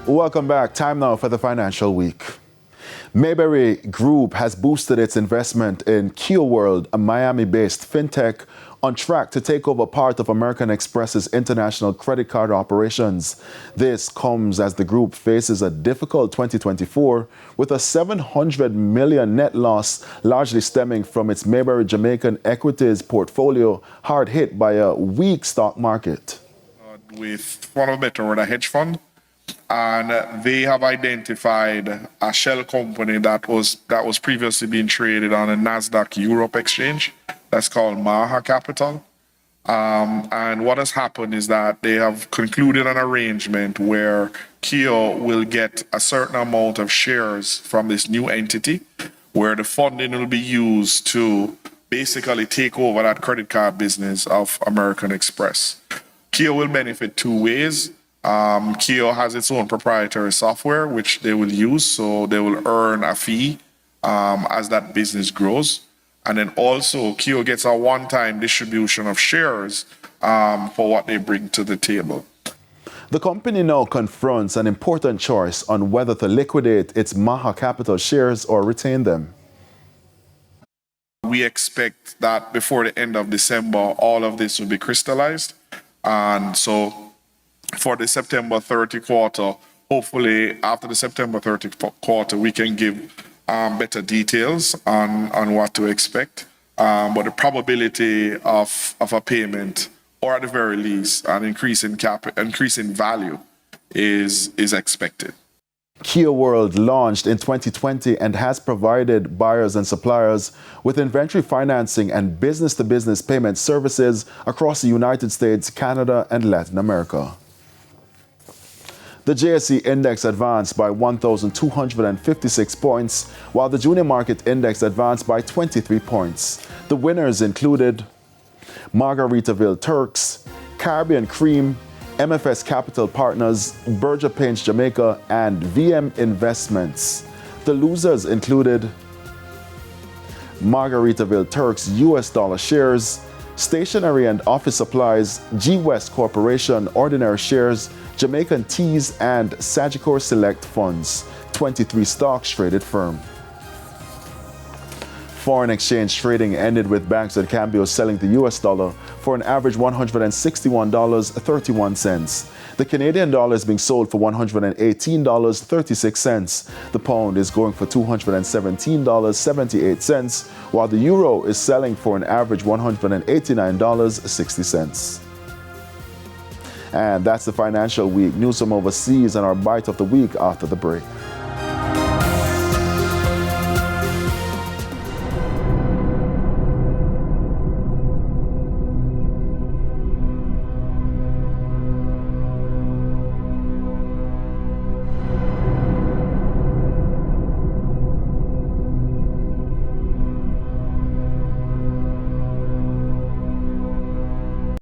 Welcome back. Time now for the financial week. Mayberry Group has boosted its investment in Keoworld, a Miami-based fintech on track to take over part of American Express's international credit card operations. This comes as the group faces a difficult 2024 with a $700 million net loss, largely stemming from its Mayberry Jamaican equities portfolio, hard hit by a weak stock market. With, for a better word, a hedge fund. And they have identified a shell company that was previously being traded on a NASDAQ Europe exchange. That's called Maha Capital. And what has happened is that they have concluded an arrangement where Keo will get a certain amount of shares from this new entity, where the funding will be used to basically take over that credit card business of American Express. Keo will benefit two ways. Keo has its own proprietary software, which they will use, so they will earn a fee as that business grows. And then also, Keo gets a one-time distribution of shares for what they bring to the table. The company now confronts an important choice on whether to liquidate its Maha Capital shares or retain them. We expect that before the end of December, all of this will be crystallized. And so for the September 30 quarter, hopefully after the September 30 quarter, we can give better details on what to expect. But the probability of a payment, or at the very least, an increase in value is expected. Keoworld launched in 2020 and has provided buyers and suppliers with inventory financing and business-to-business payment services across the United States, Canada, and Latin America. The JSE index advanced by 1,256 points, while the junior market index advanced by 23 points. The winners included Margaritaville Turks, Caribbean Cream, MFS Capital Partners, Berger Paints Jamaica, and VM Investments. The losers included Margaritaville Turks US dollar shares, Stationery and Office Supplies, G West Corporation ordinary shares, Jamaican Teas, and Sagicor Select Funds. 23 stocks traded firm. Foreign exchange trading ended with banks at Cambio selling the US dollar for an average $161.31. The Canadian dollar is being sold for $118.36. The pound is going for $217.78, while the euro is selling for an average $189.60. And that's the financial week. News from overseas and our bite of the week after the break.